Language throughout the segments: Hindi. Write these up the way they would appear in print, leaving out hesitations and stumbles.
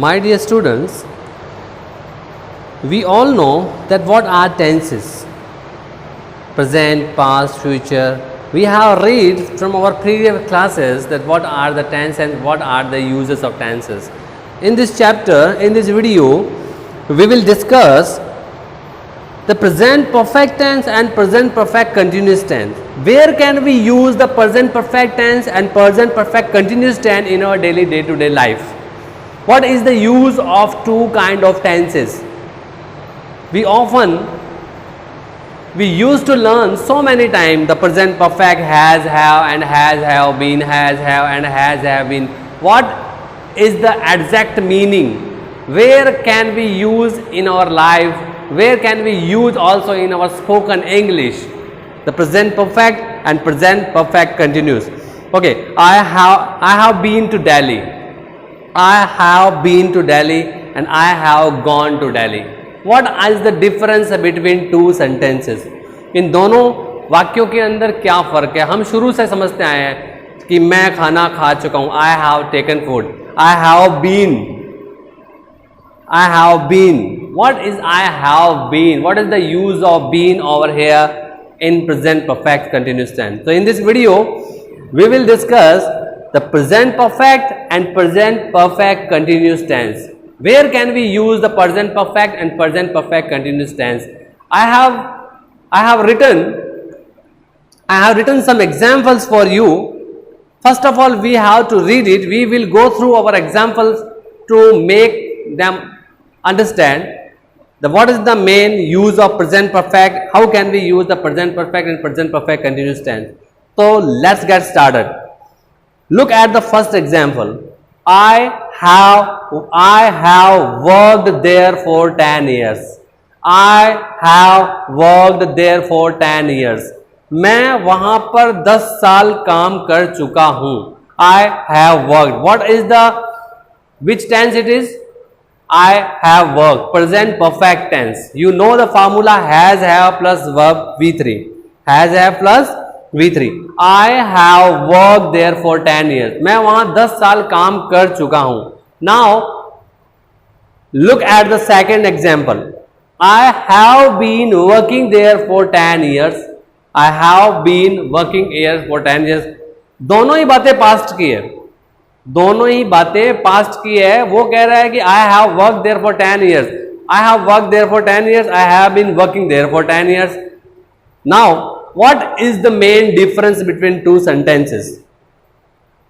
My dear students, we all know that what are tenses? Present, past, future. We have read from our previous classes that what are the tense and what are the uses of tenses. In this chapter, in this video, we will discuss the present perfect tense and present perfect continuous tense. Where can we use the present perfect tense and present perfect continuous tense in our daily day-to-day life? What is the use of two kind of tenses? We used to learn so many times the present perfect has, have and has, have been, has, have and has, have been. What is the exact meaning? Where can we use in our life? Where can we use also in our spoken English? The present perfect and present perfect continuous. Okay, I have been to Delhi. I have been to Delhi and I have gone to Delhi. What is the difference between two sentences? इन दोनों वाक्यों के अंदर क्या फ़र्क है? हम शुरू से समझते आए हैं कि मैं खाना खा चुका हूँ. I have taken food. I have been. I have been. What is I have been? What is the use of been over here in present perfect continuous tense? So in this video, we will discuss the present perfect and present perfect continuous tense. Where can we use the present perfect and present perfect continuous tense? I have written some examples for you. First of all, we have to read it. We will go through our examples to make them understand what is the main use of present perfect, how can we use the present perfect and present perfect continuous tense. So let's get started. Look at the first example. I have worked there for 10 years. I have worked there for 10 years. मैं वहाँ पर 10 साल काम कर चुका हूँ. I have worked. What is which tense it is? I have worked. Present perfect tense. You know the formula has, have plus verb V3. Has, have plus V3. I have worked there for 10 years. मैं वहाँ 10 साल काम कर चुका हूँ. Now, look at the second example. I have been working there for 10 years. I have been working here for 10 years. दोनों ही बातें पास्ट की है. दोनों ही बातें पास्ट की है. वो कह रहा है कि I have worked there for 10 years. I have worked there for 10 years. I have been working there for 10 years. Now, what is the main difference between two sentences?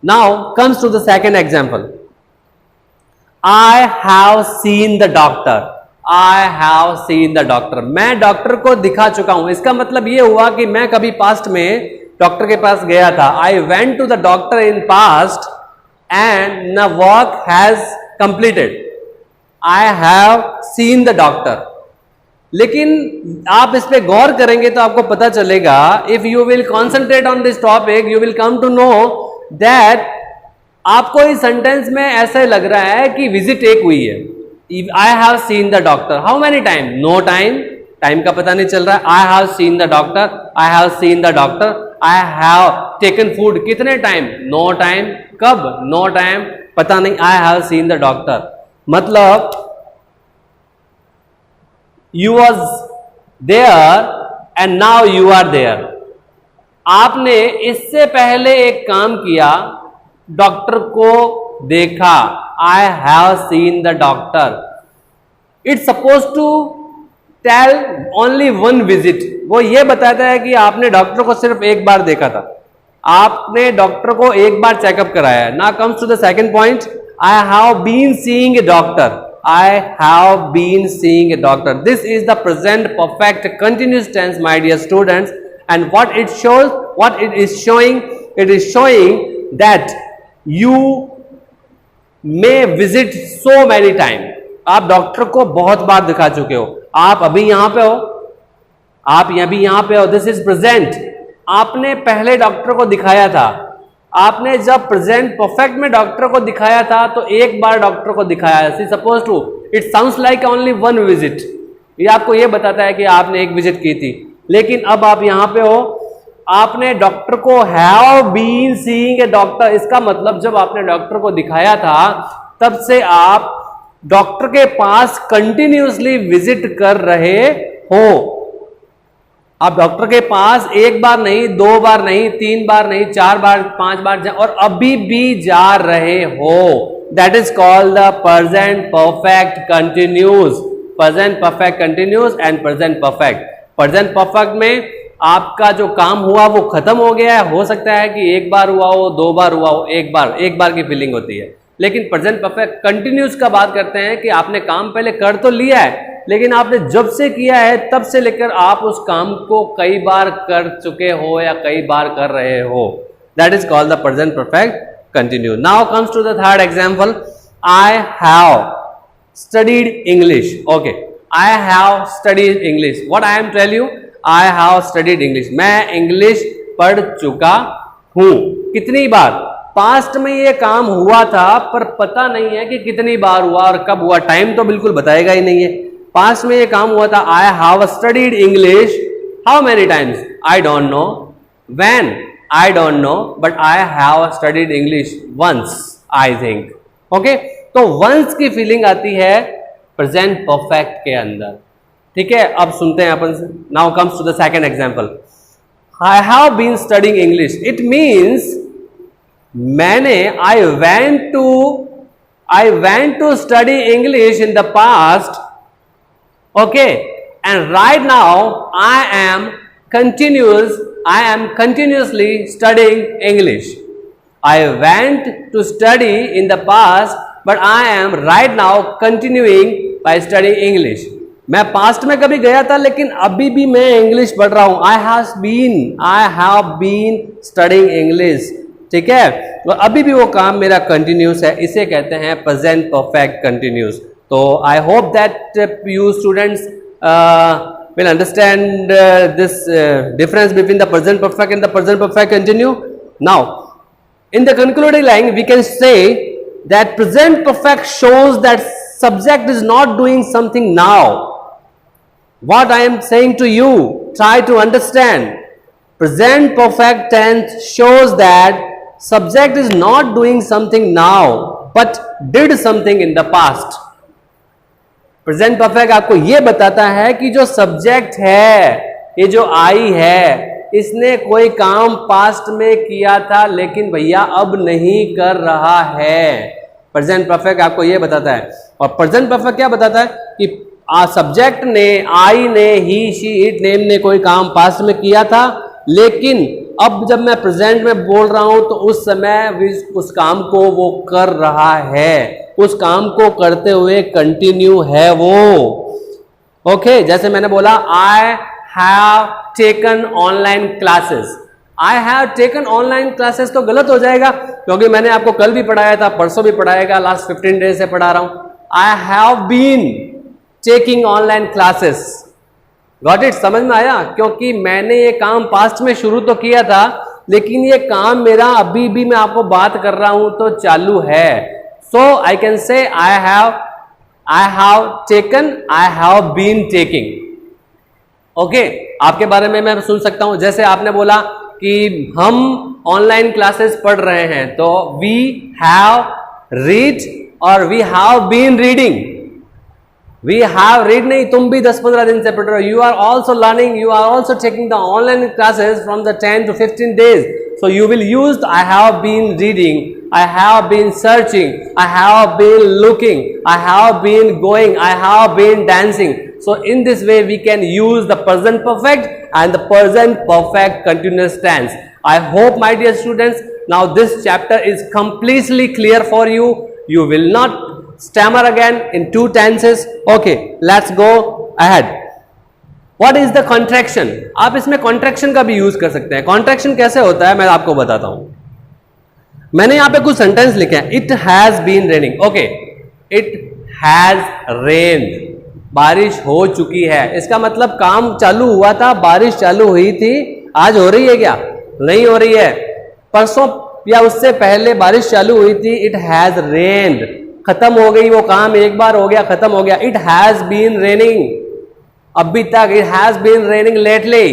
Now comes to the second example. I have seen the doctor. I have seen the doctor. मैं डॉक्टर को दिखा चुका हूं. इसका मतलब ये हुआ कि मैं कभी पास्ट में डॉक्टर के पास गया था. I went to the doctor in past and the work has completed. I have seen the doctor. लेकिन आप इस पे गौर करेंगे तो आपको पता चलेगा, if you will concentrate on this topic you will come to know that आपको इस सेंटेंस में ऐसा लग रहा है कि विजिट एक हुई है. I have seen the doctor. How many time? No time. Time का पता नहीं चल रहा है. I have seen the doctor. I have seen the doctor. I have taken food. कितने टाइम? No time. कब? No time. पता नहीं. I have seen the doctor मतलब You was there and now you are there. आपने इससे पहले एक काम किया, डॉक्टर को देखा. I have seen the doctor. It's supposed to tell only one visit. वो ये बताता है कि आपने डॉक्टर को सिर्फ एक बार देखा था. आपने डॉक्टर को एक बार चेकअप कराया. Now comes to the second point. I have been seeing a doctor. I have been seeing a doctor. This is the present perfect continuous tense, my dear students. And what it shows, what it is showing that you may visit so many times. आप डॉक्टर को बहुत बार दिखा चुके हो. आप अभी यहाँ पे हो. आप अभी यहाँ पे हो. This is present. आपने पहले डॉक्टर को दिखाया था. आपने जब प्रेजेंट परफेक्ट में डॉक्टर को दिखाया था तो एक बार डॉक्टर को दिखाया. See suppose to it sounds like only one visit. ये आपको ये बताता है कि आपने एक विजिट की थी. लेकिन अब आप यहाँ पे हो, आपने डॉक्टर को have been seeing a doctor. इसका मतलब जब आपने डॉक्टर को दिखाया था तब से आप डॉक्टर के पास कंटिन्यूसली विजिट कर रहे हो। आप डॉक्टर के पास एक बार नहीं, दो बार नहीं, तीन बार नहीं, चार बार, पांच बार और अभी भी जा रहे हो, that is called the present perfect continuous. Present perfect continuous and present perfect. Present perfect में आपका जो काम हुआ वो खत्म हो गया है, हो सकता है कि एक बार हुआ हो, दो बार हुआ हो, एक बार की फीलिंग होती है। लेकिन प्रेजेंट परफेक्ट कंटिन्यूस का बात करते हैं कि आपने काम पहले कर तो लिया है, लेकिन आपने जब से किया है तब से लेकर आप उस काम को कई बार कर चुके हो या कई बार कर रहे हो, that is called the present perfect continuous. Now comes to the third example, I have studied English. Okay, I have studied English. What I am tell you, I have studied English. मैं इंग्लिश पढ़ चुका हूं। कितनी बार? पास्ट में ये काम हुआ था, पर पता नहीं है कि कितनी बार हुआ और कब हुआ, टाइम तो बिल्कुल बताएगा ही नहीं है। पास्ट में ये काम हुआ था, I have studied English how many times, I don't know. When, I don't know, but I have studied English once, I think. Okay, तो वंस की फीलिंग आती है प्रेजेंट परफेक्ट के अंदर। ठीक है, अब सुनते हैं अपन। Now comes to the second example, I have been studying English. It means मैंने I went to study English in the past, okay, and right now I am continuously studying English. I went to study in the past, but I am right now continuing by studying English. मैं पास्ट में कभी गया था, लेकिन अभी भी मैं इंग्लिश पढ़ रहा हूं। I have been studying English. ठीक है, तो अभी भी वो काम मेरा कंटिन्यूस है, इसे कहते हैं प्रेजेंट परफेक्ट कंटिन्यूस। तो I hope that you students will understand this difference between the present perfect and the present perfect continue. Now, in the concluding line, we can say that present perfect shows that subject is not doing something now. What I am saying to you, try to understand. Present perfect tense shows that subject is not doing something now, but did something in the past. Present perfect आपको यह बताता है कि जो सब्जेक्ट है, ये जो आई है, इसने कोई काम पास्ट में किया था, लेकिन भैया अब नहीं कर रहा है। प्रेजेंट परफेक्ट आपको यह बताता है। और प्रेजेंट परफेक्ट क्या बताता है कि सब्जेक्ट ने, आई ने, ही, शी, इट, नेम ने कोई काम पास्ट में किया था, लेकिन अब जब मैं प्रेजेंट में बोल रहा हूं तो उस समय उस काम को वो कर रहा है, उस काम को करते हुए कंटिन्यू है वो। ओके, जैसे मैंने बोला, आई have taken online classes. I have taken online classes तो गलत हो जाएगा, क्योंकि मैंने आपको कल भी पढ़ाया था, परसों भी पढ़ाएगा, लास्ट 15 डेज से पढ़ा रहा हूं। I have been taking online classes. Got it? समझ में आया? क्योंकि मैंने ये काम पास्ट में शुरू तो किया था, लेकिन ये काम मेरा अभी भी, मैं आपको बात कर रहा हूं तो चालू है। सो I can say I have taken, I have been taking. Okay, आपके बारे में मैं सुन सकता हूं, जैसे आपने बोला कि हम ऑनलाइन क्लासेस पढ़ रहे हैं, तो वी हैव रीड और we have been reading. We have read नहीं, तुम भी 10-15 दिन से पढ़ रहे हो। You are also learning, you are also taking the online classes from the 10 to 15 days. So you will use the I have been reading, I have been searching, I have been looking, I have been going, I have been dancing. So in this way we can use the present perfect and the present perfect continuous tense. I hope, my dear students, now this chapter is completely clear for you. You will not stammer again in two tenses. Okay, let's go ahead. What is the contraction? आप इसमें contraction का भी यूज कर सकते हैं। contraction कैसे होता है मैं आपको बताता हूं। मैंने यहां पे कुछ सेंटेंस लिखे हैं। It has been raining. Okay, it has rained. बारिश हो चुकी है, इसका मतलब काम चालू हुआ था, बारिश चालू हुई थी। आज हो रही है क्या? नहीं हो रही है। परसों या उससे पहले बारिश चालू हुई थी। It has rained. खत्म हो गई वो काम, एक बार हो गया, खत्म हो गया। It has been raining. अभी तक it has been raining lately.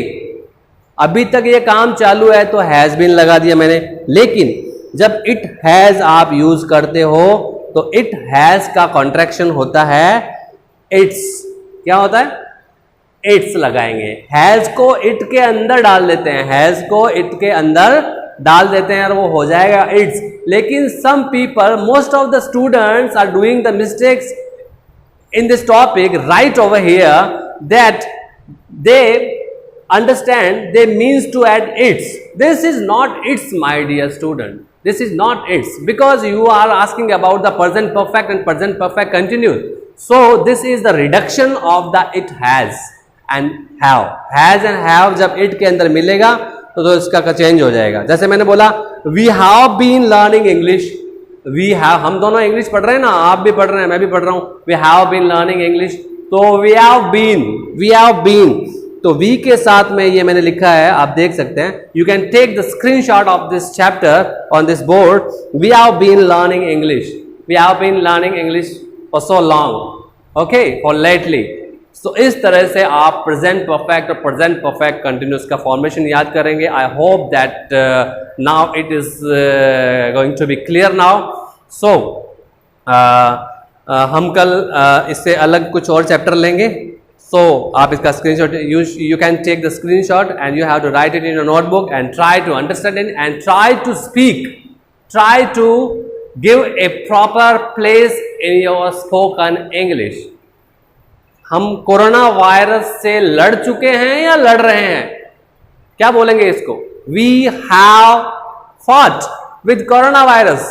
अभी तक ये काम चालू है तो has been लगा दिया मैंने। लेकिन जब it has आप यूज करते हो तो इट हैज का कॉन्ट्रैक्शन होता है इट्स। क्या होता है? इट्स लगाएंगे, हैज को इट के अंदर डाल देते हैं, हैज को इट के अंदर डाल देते हैं और वो हो जाएगा इट्स। लेकिन some people, most of the students are doing the mistakes in this topic right over here, that they understand they means to add its. This is not its, my dear student, this is not its, because you are asking about the present perfect and present perfect continuous. So this is the reduction of the it has and have. Has and have जब it के अंदर मिलेगा तो इसका चेंज हो जाएगा। जैसे मैंने बोला we have been learning English, we have, हम दोनों इंग्लिश पढ़ रहे हैं ना, आप भी पढ़ रहे हैं, मैं भी पढ़ रहा हूं। We have been learning English, तो वी हैव बीन, तो वी के साथ में ये मैंने लिखा है, आप देख सकते हैं। You can take the screenshot of this chapter on this board. We have been learning English, we have been learning English for so long, okay, for lately. तो इस तरह से आप प्रेजेंट परफेक्ट और प्रेजेंट परफेक्ट कंटिन्यूस का फॉर्मेशन याद करेंगे। I hope that now it is going to be clear now. So हम कल इससे अलग कुछ और चैप्टर लेंगे। सो आप इसका screenshot, you can take the screenshot and you have to write it in your notebook and try to understand it and try to speak, try to give a proper place in your spoken English. हम कोरोना वायरस से लड़ चुके हैं या लड़ रहे हैं? क्या बोलेंगे इसको? We have fought with corona virus.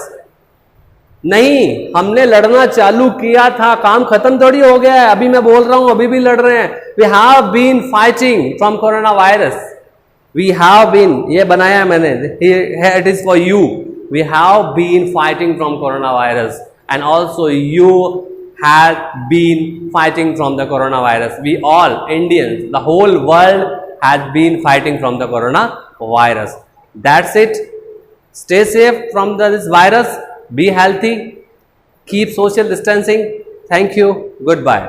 नहीं, हमने लड़ना चालू किया था, काम खत्म थोड़ी हो गया है। अभी मैं बोल रहा हूं, अभी भी लड़ रहे हैं। We have been fighting from corona virus, we have been, ये बनाया मैंने, it is for you. We have been fighting from corona virus and also you had been fighting from the coronavirus. We all Indians, the whole world has been fighting from the coronavirus. That's it. Stay safe from this virus. Be healthy. Keep social distancing. Thank you. Goodbye.